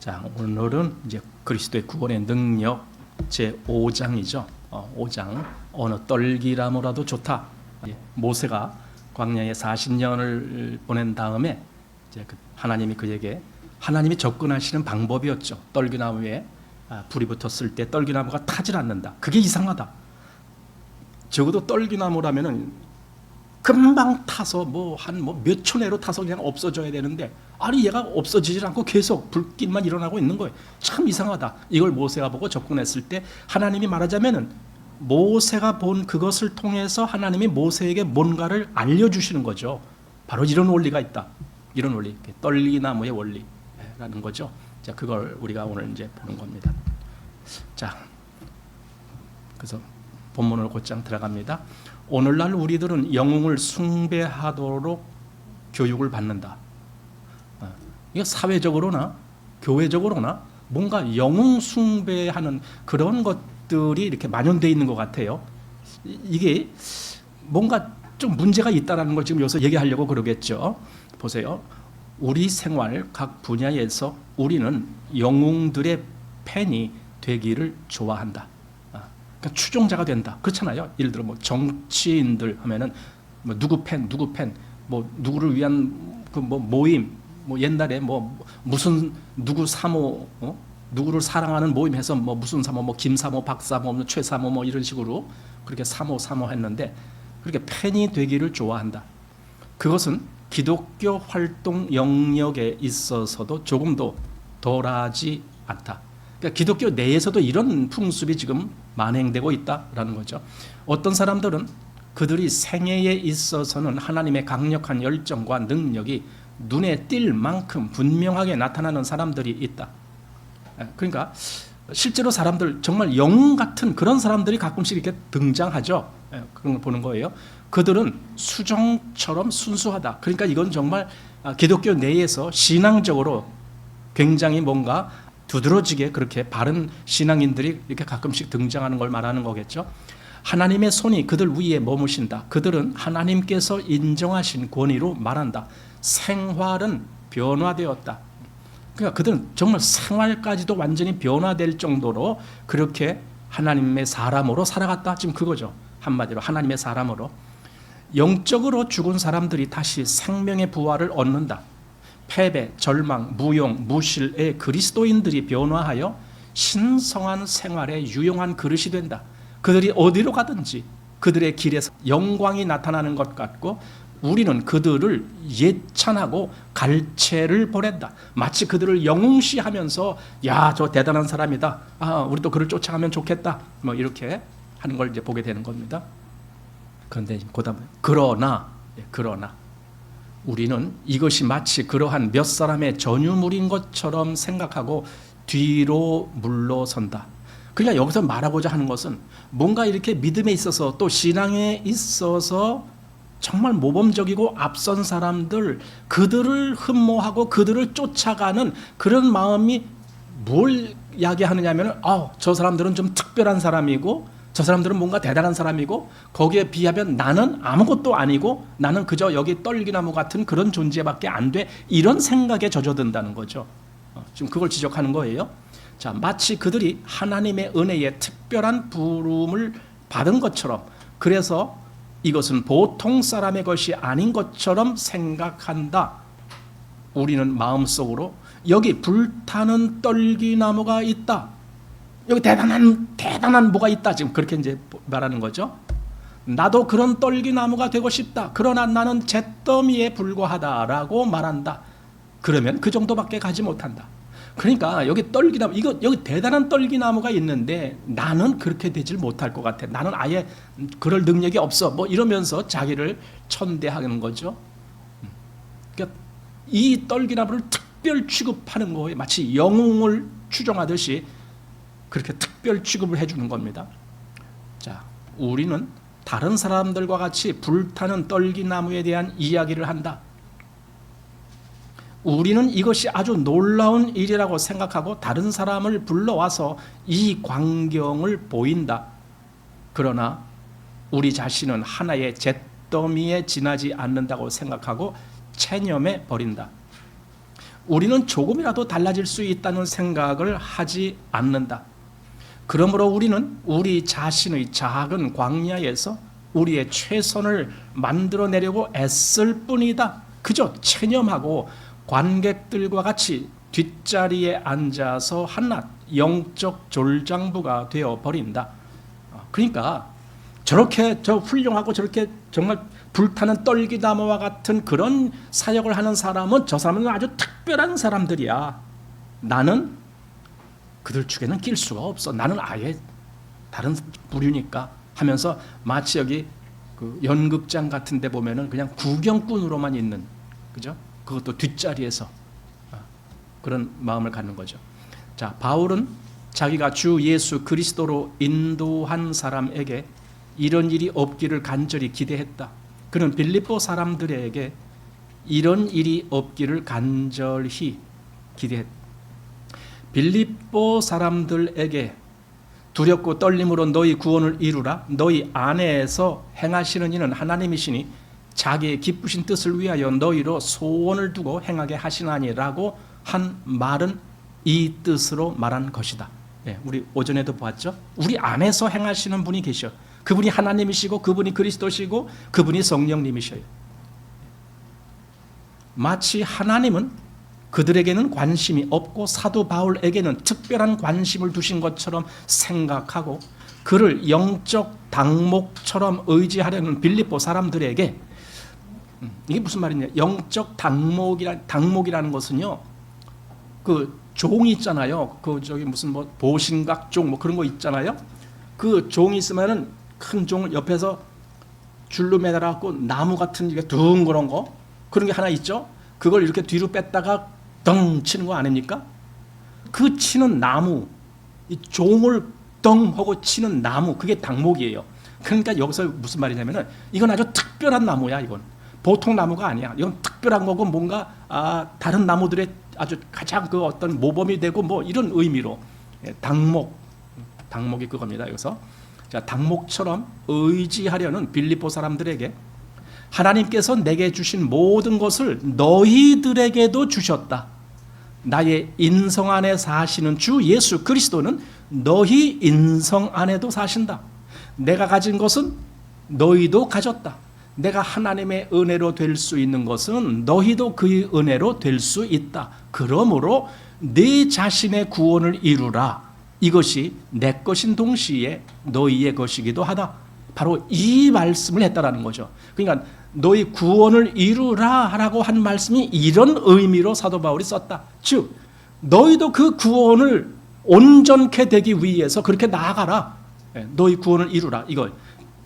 자, 오늘은 이제 그리스도의 구원의 능력 제 5장이죠. 5장 어느 떨기라모라도 좋다. 모세가 광야에 40년을 보낸 다음에 이제 하나님이 그에게 하나님이 접근하시는 방법이었죠. 떨기나무에 불이 붙었을 때 떨기나무가 타질 않는다. 그게 이상하다. 적어도 떨기나무라면은 금방 타서 몇 초 내로 타서 그냥 없어져야 되는데, 아니 얘가 없어지질 않고 계속 불길만 일어나고 있는 거예요. 참 이상하다. 이걸 모세가 보고 접근했을 때 하나님이 말하자면은 모세가 본 그것을 통해서 하나님이 모세에게 뭔가를 알려주시는 거죠. 바로 이런 원리가 있다. 이런 원리, 떨기나무의 원리라는 거죠. 자, 그걸 우리가 오늘 이제 보는 겁니다. 자, 그래서 본문으로 곧장 들어갑니다. 오늘날 우리들은 영웅을 숭배하도록 교육을 받는다. 이거 사회적으로나 교회적으로나 뭔가 영웅 숭배하는 그런 것들이 이렇게 만연되어 있는 것 같아요. 이게 뭔가 좀 문제가 있다는 걸 지금 여기서 얘기하려고 그러겠죠. 보세요. 우리 생활 각 분야에서 우리는 영웅들의 팬이 되기를 좋아한다. 그러니까 추종자가 된다. 그렇잖아요. 예를 들어 정치인들 하면은 누구 팬, 누구를 위한 모임, 옛날에 무슨 누구 사모, 누구를 사랑하는 모임해서 무슨 사모, 김사모, 박사모, 최사모 이런 식으로 그렇게 사모 했는데, 그렇게 팬이 되기를 좋아한다. 그것은 기독교 활동 영역에 있어서도 조금도 덜하지 않다. 그러니까 기독교 내에서도 이런 풍습이 지금 만행되고 있다라는 거죠. 어떤 사람들은 그들이 생애에 있어서는 하나님의 강력한 열정과 능력이 눈에 띌 만큼 분명하게 나타나는 사람들이 있다. 그러니까 실제로 사람들, 정말 영웅 같은 그런 사람들이 가끔씩 이렇게 등장하죠. 그런 걸 보는 거예요. 그들은 수정처럼 순수하다. 그러니까 이건 정말 기독교 내에서 신앙적으로 굉장히 뭔가 두드러지게 그렇게 바른 신앙인들이 이렇게 가끔씩 등장하는 걸 말하는 거겠죠. 하나님의 손이 그들 위에 머무신다. 그들은 하나님께서 인정하신 권위로 말한다. 생활은 변화되었다. 그러니까 그들은 정말 생활까지도 완전히 변화될 정도로 그렇게 하나님의 사람으로 살아갔다. 지금 그거죠. 한마디로 하나님의 사람으로. 영적으로 죽은 사람들이 다시 생명의 부활을 얻는다. 패배, 절망, 무용, 무실의 그리스도인들이 변화하여 신성한 생활에 유용한 그릇이 된다. 그들이 어디로 가든지 그들의 길에서 영광이 나타나는 것 같고, 우리는 그들을 예찬하고 갈채를 보낸다. 마치 그들을 영웅시하면서 야, 저 대단한 사람이다. 우리도 그를 쫓아가면 좋겠다. 이렇게 하는 걸 이제 보게 되는 겁니다. 그런데 그러나 우리는 이것이 마치 그러한 몇 사람의 전유물인 것처럼 생각하고 뒤로 물러선다. 그러니까 여기서 말하고자 하는 것은 뭔가 이렇게 믿음에 있어서 또 신앙에 있어서 정말 모범적이고 앞선 사람들, 그들을 흠모하고 그들을 쫓아가는 그런 마음이 뭘 이야기하느냐면, 저 사람들은 좀 특별한 사람이고 저 사람들은 뭔가 대단한 사람이고, 거기에 비하면 나는 아무것도 아니고 나는 그저 여기 떨기나무 같은 그런 존재밖에 안 돼, 이런 생각에 젖어든다는 거죠. 지금 그걸 지적하는 거예요. 자, 마치 그들이 하나님의 은혜에 특별한 부름을 받은 것처럼, 그래서 이것은 보통 사람의 것이 아닌 것처럼 생각한다. 우리는 마음속으로 여기 불타는 떨기나무가 있다. 여기 대단한 뭐가 있다. 지금 그렇게 이제 말하는 거죠. 나도 그런 떨기나무가 되고 싶다. 그러나 나는 잿더미에 불과하다라고 말한다. 그러면 그 정도밖에 가지 못한다. 그러니까 여기 떨기나무, 여기 대단한 떨기나무가 있는데 나는 그렇게 되질 못할 것 같아. 나는 아예 그럴 능력이 없어. 이러면서 자기를 천대하는 거죠. 그러니까 이 떨기나무를 특별 취급하는 거에 마치 영웅을 추종하듯이 그렇게 특별 취급을 해주는 겁니다. 자, 우리는 다른 사람들과 같이 불타는 떨기나무에 대한 이야기를 한다. 우리는 이것이 아주 놀라운 일이라고 생각하고 다른 사람을 불러와서 이 광경을 보인다. 그러나 우리 자신은 하나의 잿더미에 지나지 않는다고 생각하고 체념해 버린다. 우리는 조금이라도 달라질 수 있다는 생각을 하지 않는다. 그러므로 우리는 우리 자신의 작은 광야에서 우리의 최선을 만들어내려고 애쓸 뿐이다. 그저 체념하고 관객들과 같이 뒷자리에 앉아서 한낱 영적 졸장부가 되어버린다. 그러니까 저렇게 훌륭하고 저렇게 정말 불타는 떨기나무와 같은 그런 사역을 하는 사람은 저 사람은 아주 특별한 사람들이야. 나는 그들 축에는 낄 수가 없어. 나는 아예 다른 부류니까 하면서 마치 여기 그 연극장 같은 데 보면은 그냥 구경꾼으로만 있는, 그죠? 그것도 뒷자리에서 그런 마음을 갖는 거죠. 자, 바울은 자기가 주 예수 그리스도로 인도한 사람에게 이런 일이 없기를 간절히 기대했다. 그는 빌립보 사람들에게 이런 일이 없기를 간절히 기대했다. 빌립보 사람들에게 두렵고 떨림으로 너희 구원을 이루라. 너희 안에서 행하시는 이는 하나님이시니 자기의 기쁘신 뜻을 위하여 너희로 소원을 두고 행하게 하시나니라고 한 말은 이 뜻으로 말한 것이다. 우리 오전에도 보았죠. 우리 안에서 행하시는 분이 계셔. 그분이 하나님이시고 그분이 그리스도시고 그분이 성령님이셔요. 마치 하나님은 그들에게는 관심이 없고 사도 바울에게는 특별한 관심을 두신 것처럼 생각하고 그를 영적 당목처럼 의지하려는 빌립보 사람들에게, 이게 무슨 말이냐? 영적 당목이라는 것은요, 그 종이 있잖아요. 그 저기 무슨 뭐 보신각종 뭐 그런 거 있잖아요. 그 종이 있으면은 큰 종을 옆에서 줄로 매달아갖고 나무 같은 이게 둥그런 거 그런 게 하나 있죠. 그걸 이렇게 뒤로 뺐다가 덩 치는 거 아닙니까? 그 치는 나무, 이 종을 덩 하고 치는 나무, 그게 당목이에요. 그러니까 여기서 무슨 말이냐면은 이건 아주 특별한 나무야. 이건 보통 나무가 아니야. 이건 특별한 거고 뭔가 다른 나무들의 아주 가장 그 어떤 모범이 되고 뭐 이런 의미로 당목이 그겁니다. 여기서 자, 당목처럼 의지하려는 빌립보 사람들에게 하나님께서 내게 주신 모든 것을 너희들에게도 주셨다. 나의 인성 안에 사시는 주 예수 그리스도는 너희 인성 안에도 사신다. 내가 가진 것은 너희도 가졌다. 내가 하나님의 은혜로 될 수 있는 것은 너희도 그의 은혜로 될 수 있다. 그러므로 네 자신의 구원을 이루라. 이것이 내 것인 동시에 너희의 것이기도 하다. 바로 이 말씀을 했다라는 거죠. 그러니까 너희 구원을 이루라라고 한 말씀이 이런 의미로 사도 바울이 썼다. 즉 너희도 그 구원을 온전케 되기 위해서 그렇게 나아가라. 너희 구원을 이루라. 이거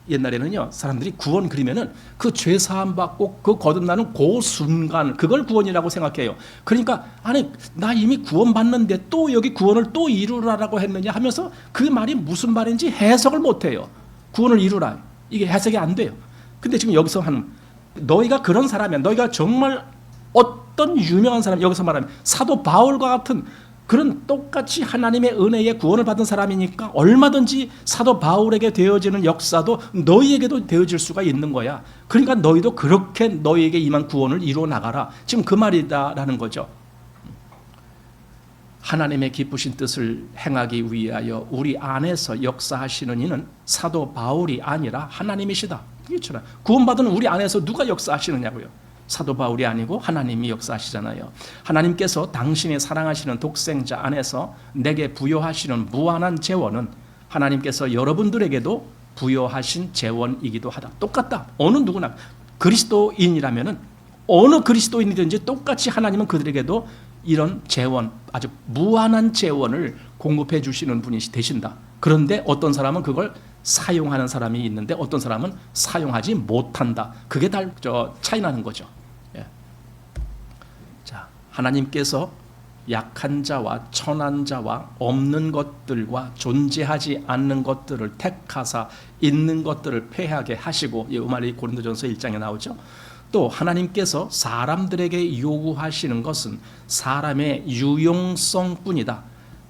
옛날에는요, 사람들이 구원 그리면은 그 죄 사함 받고 그 거듭나는 그 순간 그걸 구원이라고 생각해요. 그러니까 아니 나 이미 구원 받는데 또 여기 구원을 또 이루라라고 했느냐 하면서 그 말이 무슨 말인지 해석을 못 해요. 구원을 이루라. 이게 해석이 안 돼요. 근데 지금 여기서 하는 너희가 그런 사람이야. 너희가 정말 어떤 유명한 사람, 여기서 말하면 사도 바울과 같은 그런 똑같이 하나님의 은혜에 구원을 받은 사람이니까 얼마든지 사도 바울에게 되어지는 역사도 너희에게도 되어질 수가 있는 거야. 그러니까 너희도 그렇게 너희에게 임한 구원을 이루어 나가라. 지금 그 말이다라는 거죠. 하나님의 기쁘신 뜻을 행하기 위하여 우리 안에서 역사하시는 이는 사도 바울이 아니라 하나님이시다. 이처럼 구원받은 우리 안에서 누가 역사하시느냐고요. 사도 바울이 아니고 하나님이 역사하시잖아요. 하나님께서 당신이 사랑하시는 독생자 안에서 내게 부여하시는 무한한 재원은 하나님께서 여러분들에게도 부여하신 재원이기도 하다. 똑같다. 어느 누구나 그리스도인이라면은 어느 그리스도인이든지 똑같이 하나님은 그들에게도 이런 재원, 아주 무한한 재원을 공급해 주시는 분이 되신다. 그런데 어떤 사람은 그걸 사용하는 사람이 있는데 어떤 사람은 사용하지 못한다. 그게 다 차이 나는 거죠. 예. 자, 하나님께서 약한 자와 천한 자와 없는 것들과 존재하지 않는 것들을 택하사 있는 것들을 패하게 하시고, 이 말이 고린도전서 1장에 나오죠. 또 하나님께서 사람들에게 요구하시는 것은 사람의 유용성뿐이다.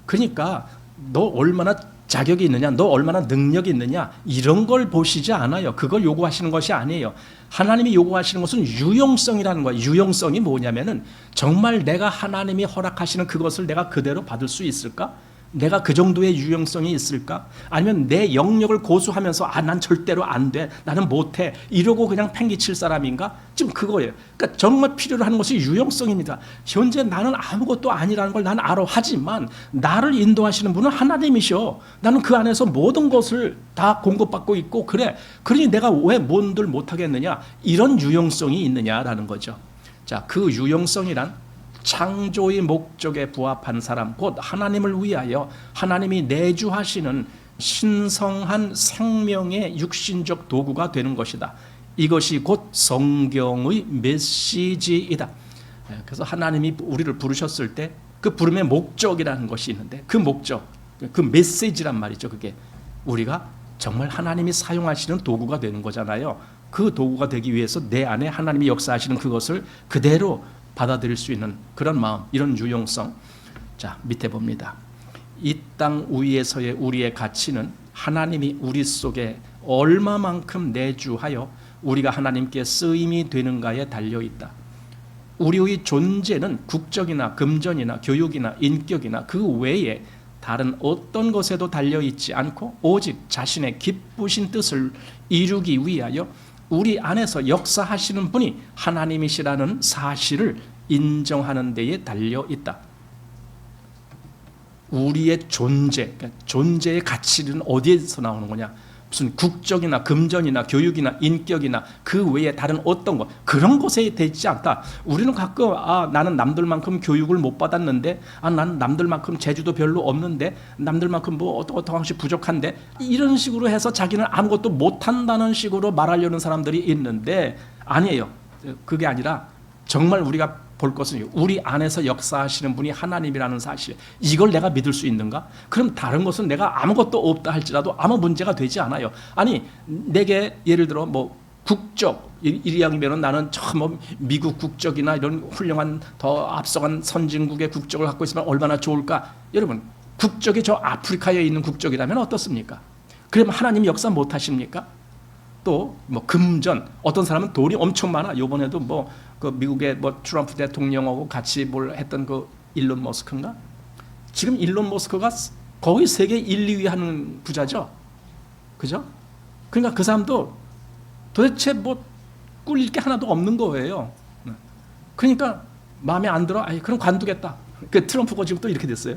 그러니까 너 얼마나 자격이 있느냐, 너 얼마나 능력이 있느냐, 이런 걸 보시지 않아요. 그걸 요구하시는 것이 아니에요. 하나님이 요구하시는 것은 유용성이라는 거예요. 유용성이 뭐냐면은 정말 내가 하나님이 허락하시는 그것을 내가 그대로 받을 수 있을까? 내가 그 정도의 유용성이 있을까? 아니면 내 영역을 고수하면서 난 절대로 안 돼, 나는 못해, 이러고 그냥 팽개칠 사람인가? 지금 그거예요. 그러니까 정말 필요로 하는 것이 유용성입니다. 현재 나는 아무것도 아니라는 걸 난 알아. 하지만 나를 인도하시는 분은 하나님이셔. 나는 그 안에서 모든 것을 다 공급받고 있고 그래. 그러니 내가 왜 뭔들 못하겠느냐? 이런 유용성이 있느냐라는 거죠. 자, 그 유용성이란 창조의 목적에 부합한 사람, 곧 하나님을 위하여 하나님이 내주하시는 신성한 생명의 육신적 도구가 되는 것이다. 이것이 곧 성경의 메시지이다. 그래서 하나님이 우리를 부르셨을 때 그 부름의 목적이라는 것이 있는데, 그 목적, 그 메시지란 말이죠. 그게 우리가 정말 하나님이 사용하시는 도구가 되는 거잖아요. 그 도구가 되기 위해서 내 안에 하나님이 역사하시는 그것을 그대로 받아들일 수 있는 그런 마음, 이런 유용성. 자, 밑에 봅니다. 이 땅 위에서의 우리의 가치는 하나님이 우리 속에 얼마만큼 내주하여 우리가 하나님께 쓰임이 되는가에 달려있다. 우리의 존재는 국적이나 금전이나 교육이나 인격이나 그 외에 다른 어떤 것에도 달려있지 않고 오직 자신의 기쁘신 뜻을 이루기 위하여 우리 안에서 역사하시는 분이 하나님이시라는 사실을 인정하는 데에 달려있다. 우리의 존재, 그러니까 존재의 가치는 어디에서 나오는 거냐? 무슨 국적이나 금전이나 교육이나 인격이나 그 외에 다른 어떤 것, 그런 것에 되지 않다. 우리는 가끔 나는 남들만큼 교육을 못 받았는데, 나는 남들만큼 재주도 별로 없는데, 남들만큼 뭐 어떤 방식 부족한데, 이런 식으로 해서 자기는 아무것도 못한다는 식으로 말하려는 사람들이 있는데, 아니에요. 그게 아니라 정말 우리가 볼 것은 우리 안에서 역사하시는 분이 하나님이라는 사실, 이걸 내가 믿을 수 있는가? 그럼 다른 것은 내가 아무것도 없다 할지라도 아무 문제가 되지 않아요. 아니, 내게 예를 들어 뭐 국적 이왕이면 나는 뭐 미국 국적이나 이런 훌륭한 더 앞서간 선진국의 국적을 갖고 있으면 얼마나 좋을까? 여러분, 국적이 저 아프리카에 있는 국적이라면 어떻습니까? 그러면 하나님 역사 못 하십니까? 또 뭐 금전, 어떤 사람은 돈이 엄청 많아. 요번에도 뭐 그 미국의 뭐 트럼프 대통령하고 같이 뭘 했던 그 일론 머스크인가? 지금 일론 머스크가 거의 세계 1, 2위 하는 부자죠. 그죠? 그러니까 그 사람도 도대체 뭐 꿀릴 게 하나도 없는 거예요. 그러니까 마음에 안 들어? 그럼 관두겠다. 그 트럼프가 지금 또 이렇게 됐어요.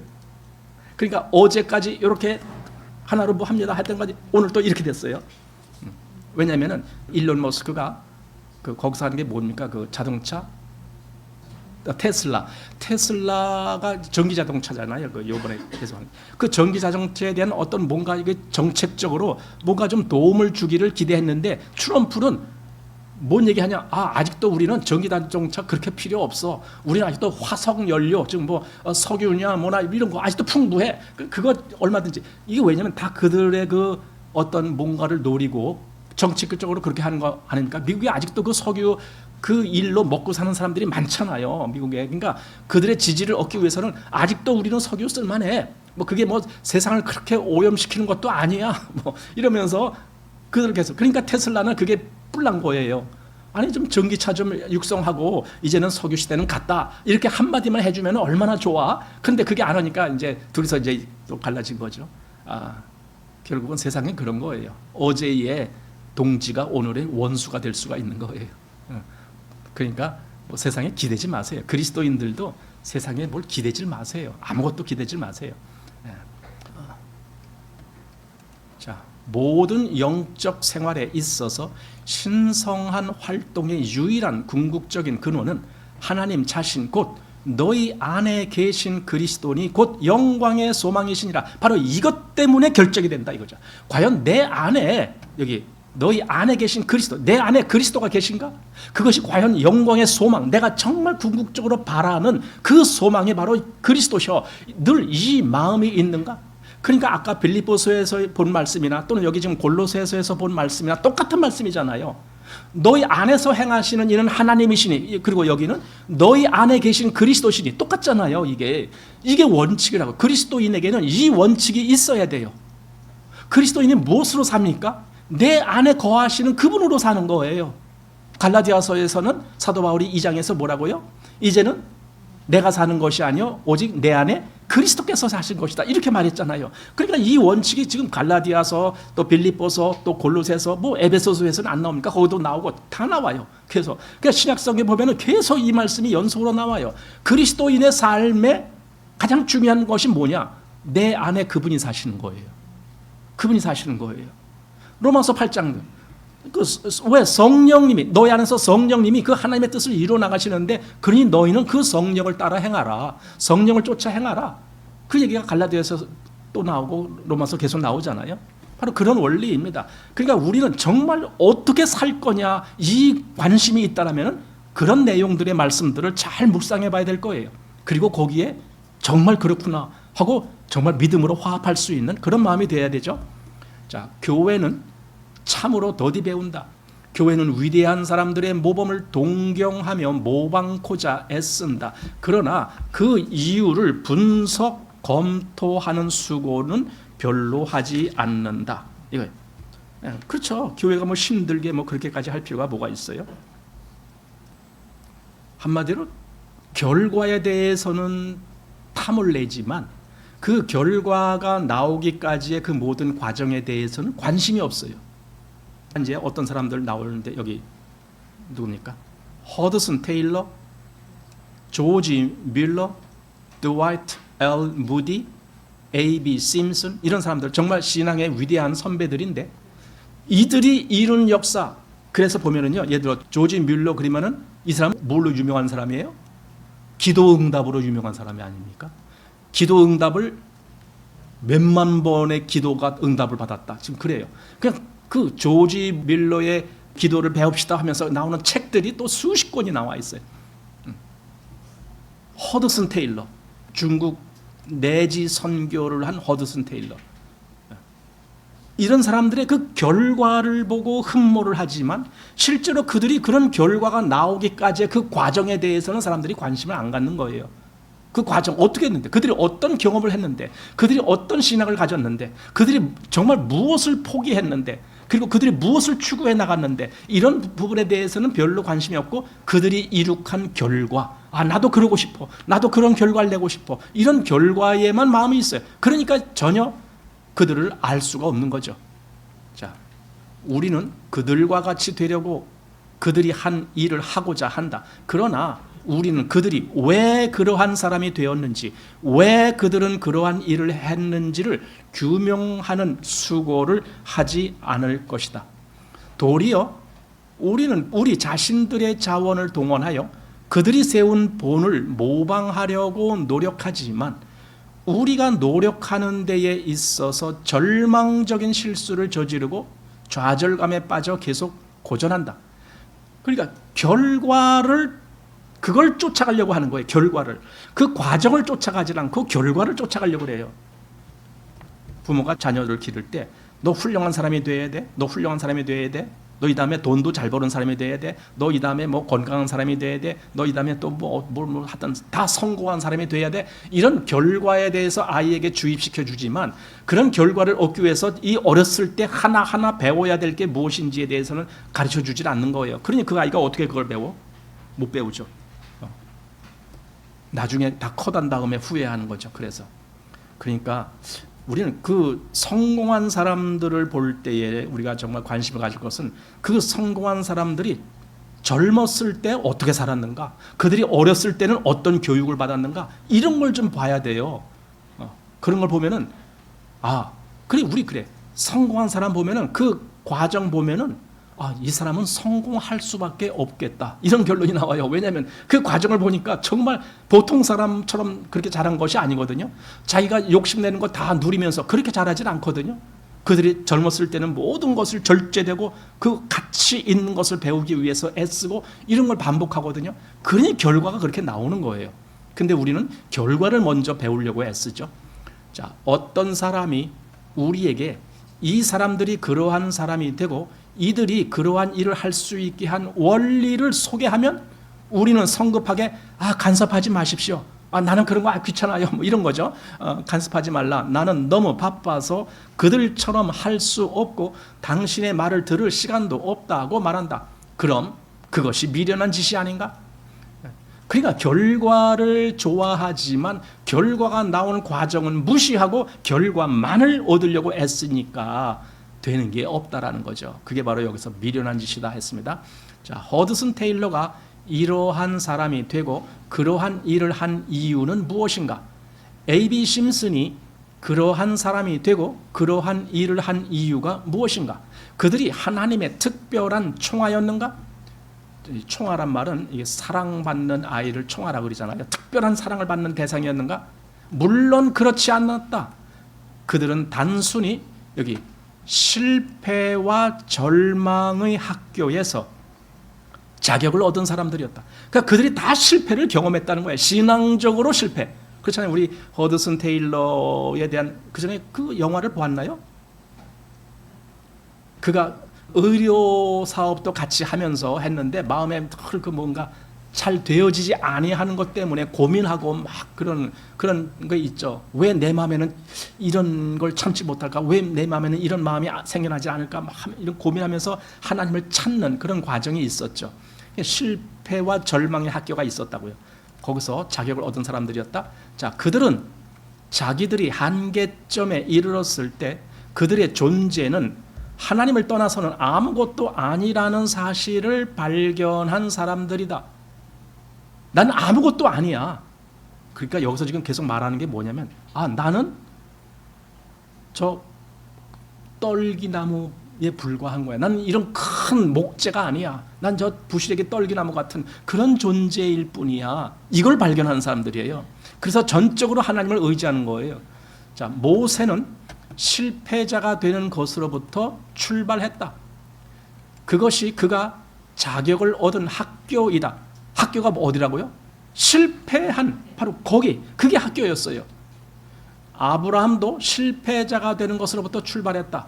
그러니까 어제까지 이렇게 하나로 뭐 합니다 했던까지 오늘 또 이렇게 됐어요. 왜냐하면은 일론 머스크가 거기서 하는 게 뭡니까? 그 자동차 테슬라가 전기 자동차잖아요. 그 요번에 계속 그 전기 자동차에 대한 어떤 뭔가 이게 정책적으로 뭔가 좀 도움을 주기를 기대했는데, 트럼프는 뭔 얘기하냐? 아직도 우리는 전기 자동차 그렇게 필요 없어. 우리는 아직도 화석 연료, 즉 뭐 석유냐 뭐나 이런 거 아직도 풍부해. 그거 얼마든지. 이게 왜냐면 다 그들의 그 어떤 뭔가를 노리고 정치적으로 그렇게 하는 거 아닙니까? 미국에 아직도 그 석유 그 일로 먹고 사는 사람들이 많잖아요. 미국에. 그러니까 그들의 지지를 얻기 위해서는 아직도 우리는 석유 쓸만해. 뭐 그게 뭐 세상을 그렇게 오염시키는 것도 아니야. 뭐 이러면서 그들 계속. 그러니까 테슬라는 그게 뿔난 거예요. 아니 좀 전기차 좀 육성하고 이제는 석유 시대는 갔다. 이렇게 한마디만 해주면 얼마나 좋아. 근데 그게 안 하니까 이제 둘이서 이제 또 갈라진 거죠. 결국은 세상에 그런 거예요. 어제의 동지가 오늘의 원수가 될 수가 있는 거예요. 그러니까 뭐 세상에 기대지 마세요. 그리스도인들도 세상에 뭘 기대지 마세요. 아무것도 기대지 마세요. 자, 모든 영적 생활에 있어서 신성한 활동의 유일한 궁극적인 근원은 하나님 자신 곧 너희 안에 계신 그리스도니 곧 영광의 소망이시니라. 바로 이것 때문에 결정이 된다 이거죠. 과연 내 안에, 여기 너희 안에 계신 그리스도, 내 안에 그리스도가 계신가? 그것이 과연 영광의 소망, 내가 정말 궁극적으로 바라는 그 소망이 바로 그리스도셔. 늘 이 마음이 있는가? 그러니까 아까 빌립보서에서 본 말씀이나 또는 여기 지금 골로새서에서 본 말씀이나 똑같은 말씀이잖아요. 너희 안에서 행하시는 이는 하나님이시니, 그리고 여기는 너희 안에 계신 그리스도시니, 똑같잖아요. 이게 원칙이라고. 그리스도인에게는 이 원칙이 있어야 돼요. 그리스도인이 무엇으로 삽니까? 내 안에 거하시는 그분으로 사는 거예요. 갈라디아서에서는 사도 바울이 2장에서 뭐라고요? 이제는 내가 사는 것이 아니요 오직 내 안에 그리스도께서 사신 것이다, 이렇게 말했잖아요. 그러니까 이 원칙이 지금 갈라디아서, 또 빌립보서, 또 골로새서, 뭐 에베소서에서는 안 나옵니까? 거기도 나오고 다 나와요. 그래서 그러니까 신약성경에 보면은 계속 이 말씀이 연속으로 나와요. 그리스도인의 삶에 가장 중요한 것이 뭐냐? 내 안에 그분이 사시는 거예요. 그분이 사시는 거예요. 로마서 8장 왜 성령님이 너희 안에서 성령님이 그 하나님의 뜻을 이루어 나가시는데, 그러니 너희는 그 성령을 따라 행하라, 성령을 쫓아 행하라. 그 얘기가 갈라디아서 또 나오고 로마서 계속 나오잖아요. 바로 그런 원리입니다. 그러니까 우리는 정말 어떻게 살 거냐, 이 관심이 있다라면 그런 내용들의 말씀들을 잘 묵상해 봐야 될 거예요. 그리고 거기에 정말 그렇구나 하고 정말 믿음으로 화합할 수 있는 그런 마음이 돼야 되죠. 자, 교회는 참으로 더디 배운다. 교회는 위대한 사람들의 모범을 동경하며 모방코자 애쓴다. 그러나 그 이유를 분석, 검토하는 수고는 별로 하지 않는다. 이거예요. 그렇죠. 교회가 뭐 힘들게 뭐 그렇게까지 할 필요가 뭐가 있어요? 한마디로 결과에 대해서는 탐을 내지만 그 결과가 나오기까지의 그 모든 과정에 대해서는 관심이 없어요. 이제 어떤 사람들 나오는데 여기 누굽니까? 허드슨 테일러, 조지 밀러, 드와이트 L 무디, A.B. 심슨, 이런 사람들 정말 신앙의 위대한 선배들인데 이들이 이룬 역사, 그래서 보면은요, 예를 들어 조지 밀러 그러면은 이 사람 뭘로 유명한 사람이에요? 기도 응답으로 유명한 사람이 아닙니까? 기도 응답을 몇만 번의 기도가 응답을 받았다. 지금 그래요. 그냥 그 조지 밀러의 기도를 배웁시다 하면서 나오는 책들이 또 수십 권이 나와 있어요. 허드슨 테일러, 중국 내지 선교를 한 허드슨 테일러, 이런 사람들의 그 결과를 보고 흠모를 하지만 실제로 그들이 그런 결과가 나오기까지의 그 과정에 대해서는 사람들이 관심을 안 갖는 거예요. 그 과정 어떻게 했는데, 그들이 어떤 경험을 했는데, 그들이 어떤 신앙을 가졌는데, 그들이 정말 무엇을 포기했는데, 그리고 그들이 무엇을 추구해 나갔는데, 이런 부분에 대해서는 별로 관심이 없고 그들이 이룩한 결과, 아 나도 그러고 싶어, 나도 그런 결과를 내고 싶어, 이런 결과에만 마음이 있어요. 그러니까 전혀 그들을 알 수가 없는 거죠. 자, 우리는 그들과 같이 되려고 그들이 한 일을 하고자 한다. 그러나 우리는 그들이 왜 그러한 사람이 되었는지, 왜 그들은 그러한 일을 했는지를 규명하는 수고를 하지 않을 것이다. 도리어 우리는 우리 자신들의 자원을 동원하여 그들이 세운 본을 모방하려고 노력하지만 우리가 노력하는 데에 있어서 절망적인 실수를 저지르고 좌절감에 빠져 계속 고전한다. 그러니까 그걸 쫓아가려고 하는 거예요. 결과를. 그 과정을 쫓아가지 않고 결과를 쫓아가려고 해요. 부모가 자녀를 기를 때 너 훌륭한 사람이 돼야 돼, 너 훌륭한 사람이 돼야 돼, 너 이 다음에 돈도 잘 버는 사람이 돼야 돼, 너 이 다음에 뭐 건강한 사람이 돼야 돼, 너 이 다음에 또 뭘 하든 다 성공한 사람이 돼야 돼, 이런 결과에 대해서 아이에게 주입시켜 주지만 그런 결과를 얻기 위해서 이 어렸을 때 하나하나 배워야 될 게 무엇인지에 대해서는 가르쳐 주질 않는 거예요. 그러니 그 아이가 어떻게 그걸 배워? 못 배우죠. 나중에 다 커단 다음에 후회하는 거죠. 그러니까 우리는 그 성공한 사람들을 볼 때에 우리가 정말 관심을 가질 것은 그 성공한 사람들이 젊었을 때 어떻게 살았는가, 그들이 어렸을 때는 어떤 교육을 받았는가, 이런 걸 좀 봐야 돼요. 그런 걸 보면은 그래 성공한 사람 보면은 그 과정 보면은 이 사람은 성공할 수밖에 없겠다, 이런 결론이 나와요. 왜냐하면 그 과정을 보니까 정말 보통 사람처럼 그렇게 잘한 것이 아니거든요. 자기가 욕심내는 거 다 누리면서 그렇게 잘하진 않거든요. 그들이 젊었을 때는 모든 것을 절제되고 그 가치 있는 것을 배우기 위해서 애쓰고 이런 걸 반복하거든요. 그러니 결과가 그렇게 나오는 거예요. 근데 우리는 결과를 먼저 배우려고 애쓰죠. 자, 어떤 사람이 우리에게 이 사람들이 그러한 사람이 되고 이들이 그러한 일을 할 수 있게 한 원리를 소개하면 우리는 성급하게 간섭하지 마십시오, 나는 그런 거 귀찮아요. 뭐 이런 거죠. 간섭하지 말라. 나는 너무 바빠서 그들처럼 할 수 없고 당신의 말을 들을 시간도 없다고 말한다. 그럼 그것이 미련한 짓이 아닌가? 그러니까 결과를 좋아하지만 결과가 나오는 과정은 무시하고 결과만을 얻으려고 애쓰니까 되는 게 없다라는 거죠. 그게 바로 여기서 미련한 짓이다 했습니다. 자, 허드슨 테일러가 이러한 사람이 되고 그러한 일을 한 이유는 무엇인가? A.B. 심슨이 그러한 사람이 되고 그러한 일을 한 이유가 무엇인가? 그들이 하나님의 특별한 총아였는가? 총아란 말은 이게 사랑받는 아이를 총아라고 그러잖아요. 특별한 사랑을 받는 대상이었는가? 물론 그렇지 않았다. 그들은 단순히 여기 실패와 절망의 학교에서 자격을 얻은 사람들이었다. 그러니까 그들이 다 실패를 경험했다는 거예요. 신앙적으로 실패. 그렇잖아요. 우리 허드슨 테일러에 대한 그전에 그 영화를 보았나요? 그가 의료 사업도 같이 하면서 했는데 마음에 그 뭔가 잘 되어지지 아니하는 것 때문에 고민하고 막 그런 거 있죠. 왜 내 마음에는 이런 걸 참지 못할까? 왜 내 마음에는 이런 마음이 생겨나지 않을까? 막 이런 고민하면서 하나님을 찾는 그런 과정이 있었죠. 실패와 절망의 학교가 있었다고요. 거기서 자격을 얻은 사람들이었다. 자, 그들은 자기들이 한계점에 이르렀을 때 그들의 존재는 하나님을 떠나서는 아무것도 아니라는 사실을 발견한 사람들이다. 나는 아무것도 아니야. 그러니까 여기서 지금 계속 말하는 게 뭐냐면 나는 저 떨기나무에 불과한 거야. 나는 이런 큰 목재가 아니야. 난 저 부실에게 떨기나무 같은 그런 존재일 뿐이야. 이걸 발견하는 사람들이에요. 그래서 전적으로 하나님을 의지하는 거예요. 자, 모세는 실패자가 되는 것으로부터 출발했다. 그것이 그가 자격을 얻은 학교이다. 학교가 어디라고요? 실패한 바로 거기, 그게 학교였어요. 아브라함도 실패자가 되는 것으로부터 출발했다.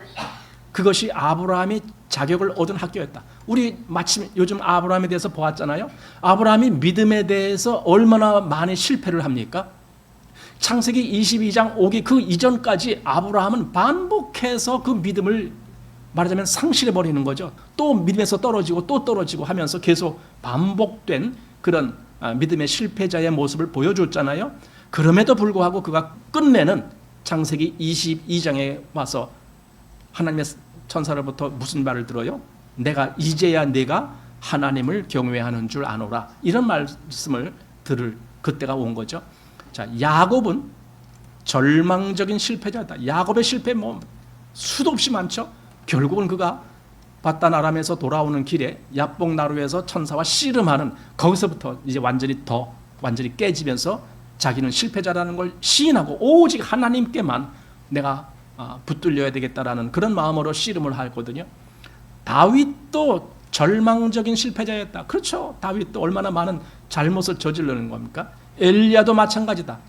그것이 아브라함이 자격을 얻은 학교였다. 우리 마침 요즘 아브라함에 대해서 보았잖아요. 아브라함이 믿음에 대해서 얼마나 많이 실패를 합니까? 창세기 22장 오기 그 이전까지 아브라함은 반복해서 그 믿음을 말하자면 상실해버리는 거죠. 또 믿음에서 떨어지고 또 떨어지고 하면서 계속 반복된 그런 믿음의 실패자의 모습을 보여줬잖아요. 그럼에도 불구하고 그가 끝내는 창세기 22장에 와서 하나님의 천사로부터 무슨 말을 들어요? 이제야 내가 하나님을 경외하는 줄 아노라. 이런 말씀을 들을 그때가 온 거죠. 자, 야곱은 절망적인 실패자다. 야곱의 실패 수도 없이 많죠. 결국은 그가 바단 아람에서 돌아오는 길에 야복나루에서 천사와 씨름하는 거기서부터 이제 완전히 깨지면서 자기는 실패자라는 걸 시인하고 오직 하나님께만 내가 붙들려야 되겠다라는 그런 마음으로 씨름을 하거든요. 다윗도 절망적인 실패자였다. 그렇죠. 다윗도 얼마나 많은 잘못을 저지르는 겁니까? 엘리야도 마찬가지다.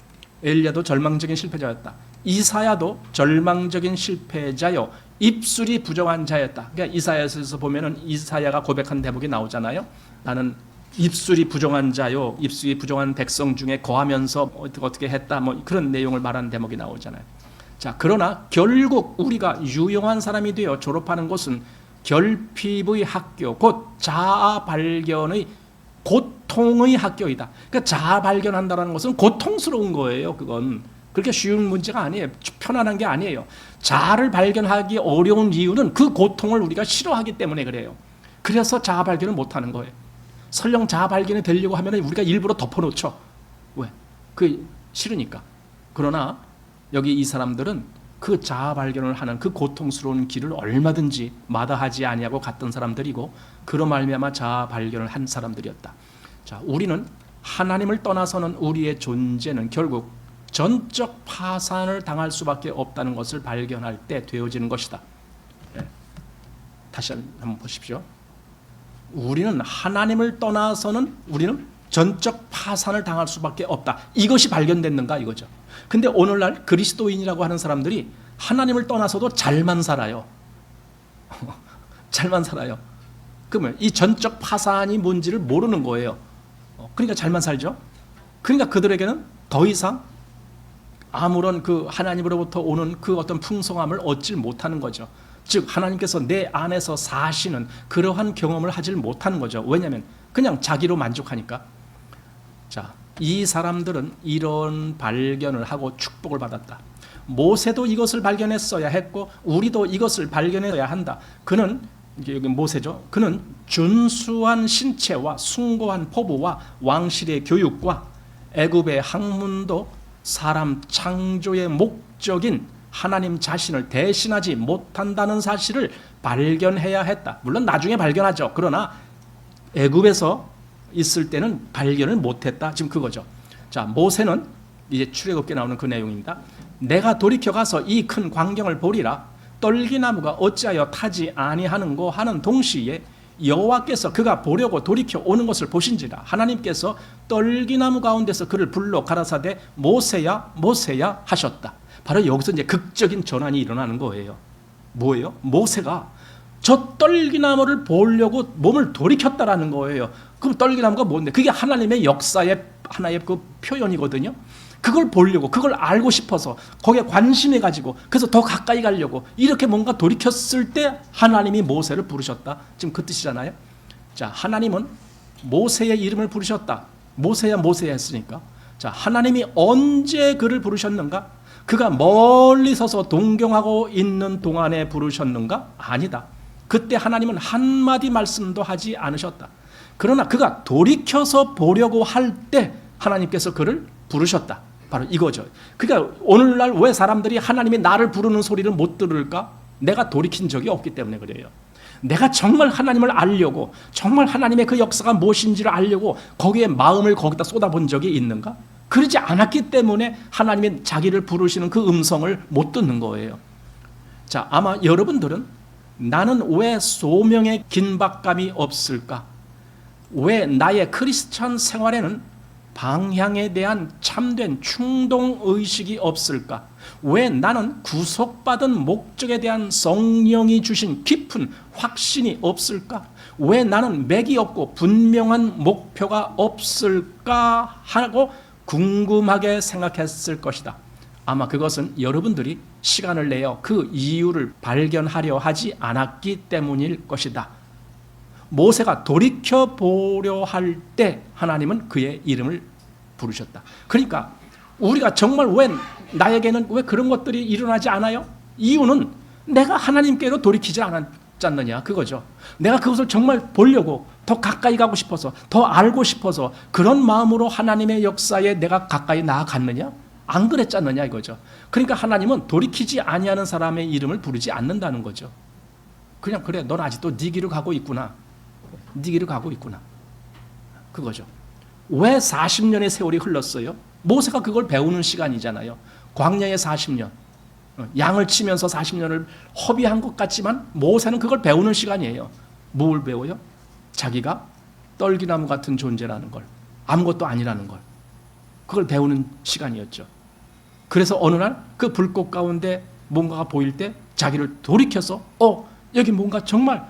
엘리야도 절망적인 실패자였다. 이사야도 절망적인 실패자요. 입술이 부정한 자였다. 그러니까 이사야에서 보면은 이사야가 고백한 대목이 나오잖아요. 나는 입술이 부정한 자요, 입술이 부정한 백성 중에 거하면서 어떻게 했다, 그런 내용을 말하는 대목이 나오잖아요. 자, 그러나 결국 우리가 유용한 사람이 되어 졸업하는 곳은 결핍의 학교, 곧 자아 발견의 고통의 학교이다. 그러니까 자아 발견한다는 것은 고통스러운 거예요. 그건 그렇게 쉬운 문제가 아니에요. 편안한 게 아니에요. 자아를 발견하기 어려운 이유는 그 고통을 우리가 싫어하기 때문에 그래요. 그래서 자아 발견을 못하는 거예요. 설령 자아 발견이 되려고 하면 우리가 일부러 덮어놓죠. 왜? 그 싫으니까. 그러나 여기 이 사람들은 그 자아 발견을 하는 그 고통스러운 길을 얼마든지 마다하지 아니하고 갔던 사람들이고 그로 말미암아 자아 발견을 한 사람들이었다. 자, 우리는 하나님을 떠나서는 우리의 존재는 결국 전적 파산을 당할 수밖에 없다는 것을 발견할 때 되어지는 것이다. 네. 다시 한번 보십시오. 우리는 하나님을 떠나서는 우리는 전적 파산을 당할 수밖에 없다. 이것이 발견됐는가 이거죠. 근데 오늘날 그리스도인이라고 하는 사람들이 하나님을 떠나서도 잘만 살아요. 잘만 살아요. 그러면 이 전적 파산이 뭔지를 모르는 거예요. 그러니까 잘만 살죠. 그러니까 그들에게는 더 이상 아무런 그 하나님으로부터 오는 그 어떤 풍성함을 얻질 못하는 거죠. 즉 하나님께서 내 안에서 사시는 그러한 경험을 하질 못하는 거죠. 왜냐하면 그냥 자기로 만족하니까. 자, 이 사람들은 이런 발견을 하고 축복을 받았다. 모세도 이것을 발견했어야 했고 우리도 이것을 발견해야 한다. 그는, 여기 모세죠. 그는 준수한 신체와 숭고한 포부와 왕실의 교육과 애굽의 학문도 사람 창조의 목적인 하나님 자신을 대신하지 못한다는 사실을 발견해야 했다. 물론 나중에 발견하죠. 그러나 애굽에서 있을 때는 발견을 못했다. 지금 그거죠. 자, 모세는 이제 출애굽기에 나오는 그 내용입니다. 내가 돌이켜 가서 이 큰 광경을 보리라. 떨기나무가 어찌하여 타지 아니하는고 하는 동시에 여호와께서 그가 보려고 돌이켜 오는 것을 보신지라. 하나님께서 떨기나무 가운데서 그를 불러 가라사대 모세야 모세야 하셨다. 바로 여기서 이제 극적인 전환이 일어나는 거예요. 뭐예요? 모세가 저 떨기나무를 보려고 몸을 돌이켰다라는 거예요. 그럼 떨기나무가 뭔데? 그게 하나님의 역사의 하나의 그 표현이거든요. 그걸 보려고, 그걸 알고 싶어서 거기에 관심이 가지고 그래서 더 가까이 가려고 이렇게 뭔가 돌이켰을 때 하나님이 모세를 부르셨다. 지금 그 뜻이잖아요. 자, 하나님은 모세의 이름을 부르셨다. 모세야 모세야 했으니까. 자, 하나님이 언제 그를 부르셨는가? 그가 멀리 서서 동경하고 있는 동안에 부르셨는가? 아니다. 그때 하나님은 한마디 말씀도 하지 않으셨다. 그러나 그가 돌이켜서 보려고 할 때 하나님께서 그를 부르셨다. 바로 이거죠. 그러니까 오늘날 왜 사람들이 하나님이 나를 부르는 소리를 못 들을까? 내가 돌이킨 적이 없기 때문에 그래요. 내가 정말 하나님을 알려고, 정말 하나님의 그 역사가 무엇인지를 알려고 거기에 마음을 거기다 쏟아본 적이 있는가? 그러지 않았기 때문에 하나님이 자기를 부르시는 그 음성을 못 듣는 거예요. 자, 아마 여러분들은 나는 왜 소명의 긴박감이 없을까? 왜 나의 크리스찬 생활에는 방향에 대한 참된 충동의식이 없을까? 왜 나는 구속받은 목적에 대한 성령이 주신 깊은 확신이 없을까? 왜 나는 맥이 없고 분명한 목표가 없을까? 하고 궁금하게 생각했을 것이다. 아마 그것은 여러분들이 시간을 내어 그 이유를 발견하려 하지 않았기 때문일 것이다. 모세가 돌이켜보려 할 때 하나님은 그의 이름을 부르셨다. 그러니까 우리가 정말 왜 나에게는 왜 그런 것들이 일어나지 않아요? 이유는 내가 하나님께로 돌이키지 않았느냐 그거죠. 내가 그것을 정말 보려고 더 가까이 가고 싶어서 더 알고 싶어서 그런 마음으로 하나님의 역사에 내가 가까이 나아갔느냐? 안 그랬잖느냐 이거죠. 그러니까 하나님은 돌이키지 아니하는 사람의 이름을 부르지 않는다는 거죠. 그냥 그래 넌 아직도 네 길을 가고 있구나. 네 길을 가고 있구나. 그거죠. 왜 40년의 세월이 흘렀어요? 모세가 그걸 배우는 시간이잖아요. 광야의 40년. 양을 치면서 40년을 허비한 것 같지만 모세는 그걸 배우는 시간이에요. 뭘 배워요? 자기가 떨기나무 같은 존재라는 걸. 아무것도 아니라는 걸. 그걸 배우는 시간이었죠. 그래서 어느 날 그 불꽃 가운데 뭔가가 보일 때 자기를 돌이켜서 여기 뭔가 정말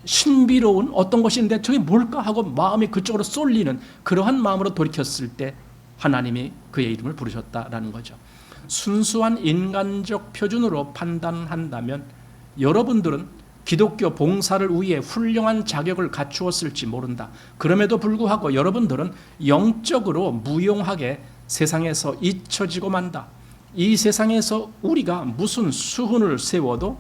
신비로운 어떤 것이 있는데 저게 뭘까 하고 마음이 그쪽으로 쏠리는 그러한 마음으로 돌이켰을 때 하나님이 그의 이름을 부르셨다라는 거죠. 순수한 인간적 표준으로 판단한다면 여러분들은 기독교 봉사를 위해 훌륭한 자격을 갖추었을지 모른다. 그럼에도 불구하고 여러분들은 영적으로 무용하게 세상에서 잊혀지고 만다. 이 세상에서 우리가 무슨 수훈을 세워도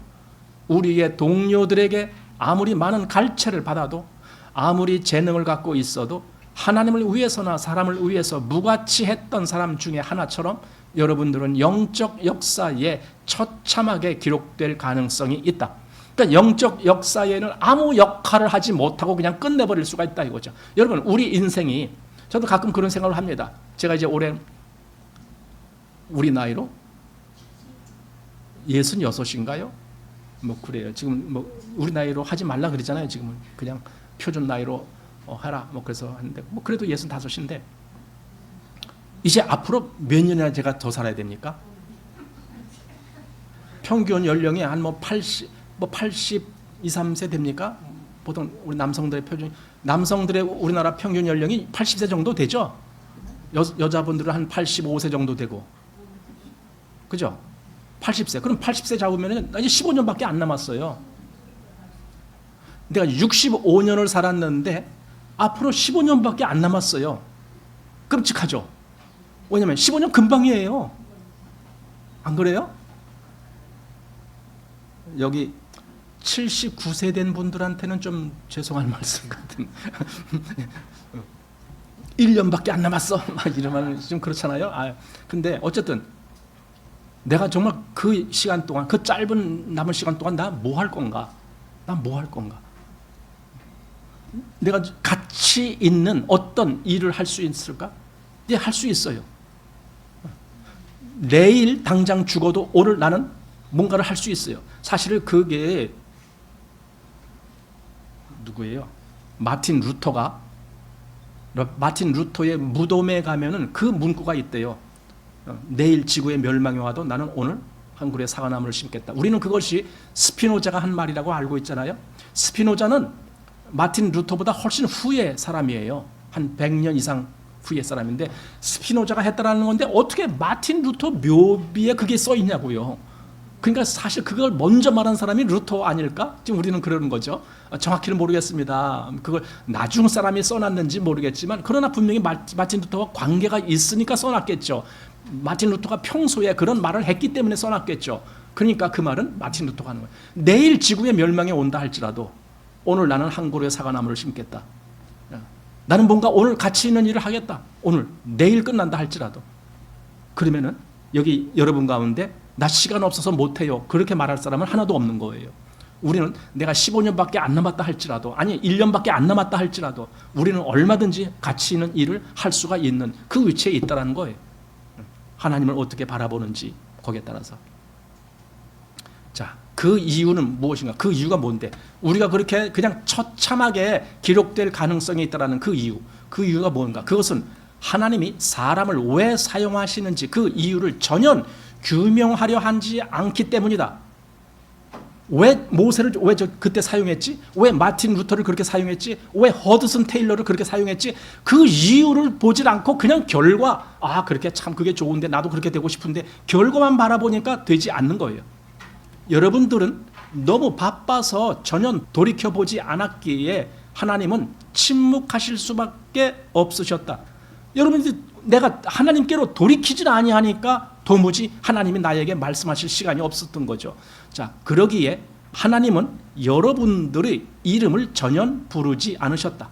우리의 동료들에게 아무리 많은 갈채를 받아도 아무리 재능을 갖고 있어도 하나님을 위해서나 사람을 위해서 무가치했던 사람 중에 하나처럼 여러분들은 영적 역사에 처참하게 기록될 가능성이 있다. 그러니까 영적 역사에는 아무 역할을 하지 못하고 그냥 끝내버릴 수가 있다 이거죠. 여러분 우리 인생이 저도 가끔 그런 생각을 합니다. 제가 이제 올해 우리 나이로 66인가요? 뭐 그래요. 지금 뭐 우리 나이로 하지 말라 그러잖아요. 지금은 그냥 표준 나이로 하라. 뭐 그래서 하는데 뭐 그래도 65인데 이제 앞으로 몇 년이나 제가 더 살아야 됩니까? 평균 연령이 한 뭐 82, 3세 됩니까? 보통 우리 남성들의 우리나라 평균 연령이 80세 정도 되죠. 여자분들은 한 85세 정도 되고, 그죠? 80세. 그럼 80세 잡으면 이제 15년밖에 안 남았어요. 내가 65년을 살았는데 앞으로 15년밖에 안 남았어요. 끔찍하죠? 왜냐면 15년 금방이에요. 안 그래요? 여기 79세 된 분들한테는 좀 죄송한 말씀 같은 1년밖에 안 남았어 막 이러면 좀 그렇잖아요. 근데 어쨌든 내가 정말 그 시간 동안, 그 짧은 남은 시간 동안 나 뭐 할 건가? 나 뭐 할 건가? 내가 가치 있는 어떤 일을 할 수 있을까? 예, 할 수 있어요. 내일 당장 죽어도 오늘 나는 뭔가를 할 수 있어요. 사실 그게 누구예요? 마틴 루터의 무덤에 가면은 그 문구가 있대요. 내일 지구의 멸망이 와도 나는 오늘 한 그루의 사과나무를 심겠다. 우리는 그것이 스피노자가 한 말이라고 알고 있잖아요. 스피노자는 마틴 루터보다 훨씬 후의 사람이에요. 한 100년 이상 후의 사람인데 스피노자가 했다라는 건데 어떻게 마틴 루터 묘비에 그게 써 있냐고요. 그러니까 사실 그걸 먼저 말한 사람이 루터 아닐까? 지금 우리는 그러는 거죠. 정확히는 모르겠습니다. 그걸 나중 사람이 써놨는지 모르겠지만 그러나 분명히 마틴 루터와 관계가 있으니까 써놨겠죠. 마틴 루터가 평소에 그런 말을 했기 때문에 써놨겠죠. 그러니까 그 말은 마틴 루터가 하는 거예요. 내일 지구의 멸망이 온다 할지라도 오늘 나는 한 그루의 사과나무를 심겠다. 나는 뭔가 오늘 가치 있는 일을 하겠다. 오늘 내일 끝난다 할지라도. 그러면은 여기 여러분 가운데 나 시간 없어서 못해요. 그렇게 말할 사람은 하나도 없는 거예요. 우리는 내가 15년밖에 안 남았다 할지라도, 아니 1년밖에 안 남았다 할지라도 우리는 얼마든지 가치 있는 일을 할 수가 있는 그 위치에 있다는 거예요. 하나님을 어떻게 바라보는지 거기에 따라서. 자, 그 이유는 무엇인가? 그 이유가 뭔데? 우리가 그렇게 그냥 처참하게 기록될 가능성이 있다는 그 이유. 그 이유가 뭔가? 그것은 하나님이 사람을 왜 사용하시는지 그 이유를 전혀 규명하려 하지 않기 때문이다. 왜 모세를 왜 그때 사용했지? 왜 마틴 루터를 그렇게 사용했지? 왜 허드슨 테일러를 그렇게 사용했지? 그 이유를 보질 않고 그냥 결과, 그렇게 참 그게 좋은데 나도 그렇게 되고 싶은데 결과만 바라보니까 되지 않는 거예요. 여러분들은 너무 바빠서 전혀 돌이켜보지 않았기에 하나님은 침묵하실 수밖에 없으셨다. 여러분들이 내가 하나님께로 돌이키질 아니하니까 도무지 하나님이 나에게 말씀하실 시간이 없었던 거죠. 자, 그러기에 하나님은 여러분들의 이름을 전혀 부르지 않으셨다.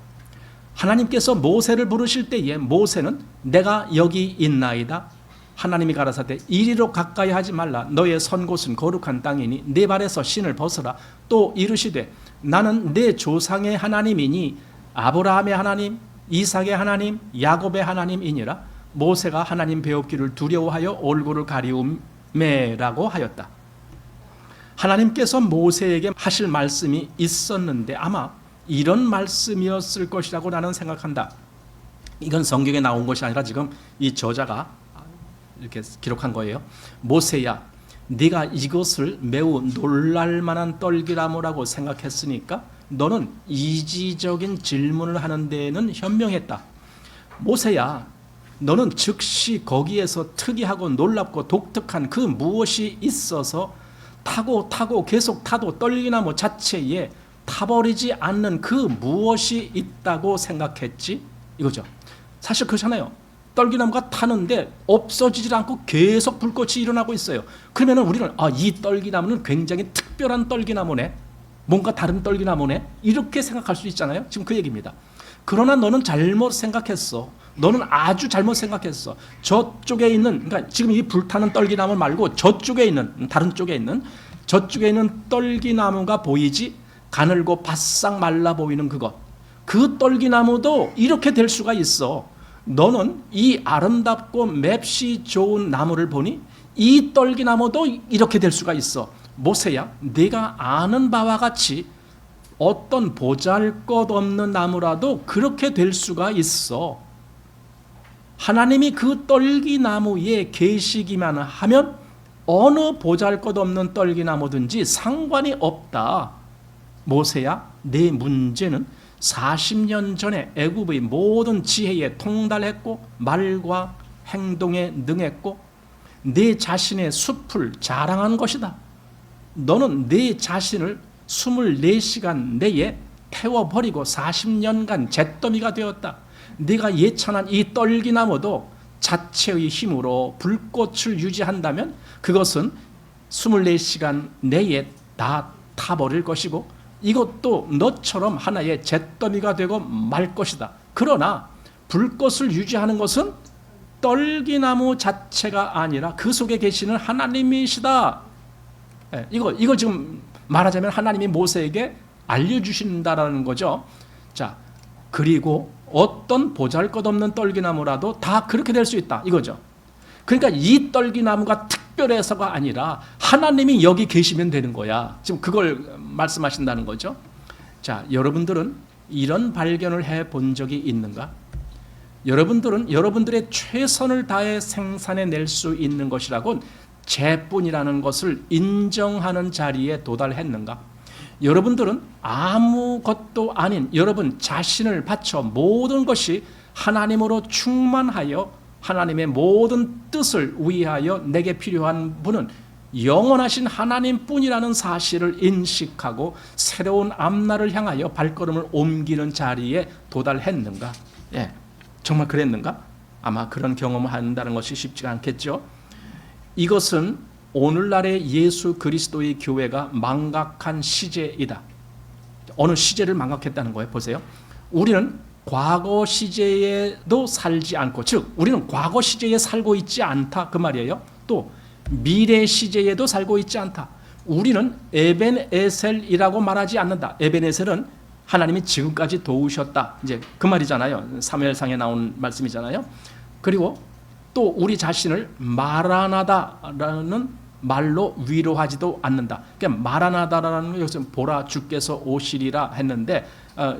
하나님께서 모세를 부르실 때에 모세는 내가 여기 있나이다. 하나님이 가라사대 이리로 가까이 하지 말라. 너의 선 곳은 거룩한 땅이니 네 발에서 신을 벗어라. 또 이르시되 나는 내 조상의 하나님이니 아브라함의 하나님, 이삭의 하나님, 야곱의 하나님이니라. 모세가 하나님 배웠기를 두려워하여 얼굴을 가리우매라고 하였다. 하나님께서 모세에게 하실 말씀이 있었는데 아마 이런 말씀이었을 것이라고 나는 생각한다. 이건 성경에 나온 것이 아니라 지금 이 저자가 이렇게 기록한 거예요. 모세야, 네가 이것을 매우 놀랄만한 떨기나무라고 생각했으니까 너는 이지적인 질문을 하는 데에는 현명했다. 모세야, 너는 즉시 거기에서 특이하고 놀랍고 독특한 그 무엇이 있어서 타고 계속 타도 떨기나무 자체에 타버리지 않는 그 무엇이 있다고 생각했지? 이거죠. 사실 그렇잖아요. 떨기나무가 타는데 없어지질 않고 계속 불꽃이 일어나고 있어요. 그러면 우리는 이 떨기나무는 굉장히 특별한 떨기나무네. 뭔가 다른 떨기나무네. 이렇게 생각할 수 있잖아요. 지금 그 얘기입니다. 그러나 너는 잘못 생각했어. 너는 아주 잘못 생각했어. 저쪽에 있는, 그러니까 지금 이 불타는 떨기나무 말고 저쪽에 있는, 다른 쪽에 있는, 저쪽에 있는 떨기나무가 보이지? 가늘고 바싹 말라 보이는 그것. 그 떨기나무도 이렇게 될 수가 있어. 너는 이 아름답고 맵시 좋은 나무를 보니 이 떨기나무도 이렇게 될 수가 있어. 모세야, 네가 아는 바와 같이 어떤 보잘것없는 나무라도 그렇게 될 수가 있어. 하나님이 그 떨기나무에 계시기만 하면 어느 보잘것없는 떨기나무든지 상관이 없다. 모세야, 내 문제는 40년 전에 애굽의 모든 지혜에 통달했고 말과 행동에 능했고 내 자신의 숲을 자랑한 것이다. 너는 내 자신을 24시간 내에 태워버리고 40년간 잿더미가 되었다. 네가 예찬한 이 떨기나무도 자체의 힘으로 불꽃을 유지한다면 그것은 24시간 내에 다 타버릴 것이고 이것도 너처럼 하나의 잿더미가 되고 말 것이다. 그러나 불꽃을 유지하는 것은 떨기나무 자체가 아니라 그 속에 계시는 하나님이시다. 이거 지금 말하자면 하나님이 모세에게 알려주신다라는 거죠. 자, 그리고 어떤 보잘것없는 떨기나무라도 다 그렇게 될 수 있다 이거죠. 그러니까 이 떨기나무가 특별해서가 아니라 하나님이 여기 계시면 되는 거야. 지금 그걸 말씀하신다는 거죠. 자, 여러분들은 이런 발견을 해본 적이 있는가? 여러분들은 여러분들의 최선을 다해 생산해낼 수 있는 것이라곤 재뿐이라는 것을 인정하는 자리에 도달했는가? 여러분들은 아무것도 아닌 여러분 자신을 바쳐 모든 것이 하나님으로 충만하여 하나님의 모든 뜻을 위하여 내게 필요한 분은 영원하신 하나님뿐이라는 사실을 인식하고 새로운 앞날을 향하여 발걸음을 옮기는 자리에 도달했는가? 예, 정말 그랬는가? 아마 그런 경험을 한다는 것이 쉽지가 않겠죠. 이것은 오늘날의 예수 그리스도의 교회가 망각한 시제이다. 어느 시제를 망각했다는 거예요. 보세요. 우리는 과거 시제에도 살지 않고, 즉 우리는 과거 시제에 살고 있지 않다 그 말이에요. 또 미래 시제에도 살고 있지 않다. 우리는 에벤에셀이라고 말하지 않는다. 에벤에셀은 하나님이 지금까지 도우셨다. 이제 그 말이잖아요. 사무엘상에 나온 말씀이잖아요. 그리고 또 우리 자신을 마라나다라는 말로 위로하지도 않는다. 그러니까 마라나다라는 건 여기서 보라 주께서 오시리라 했는데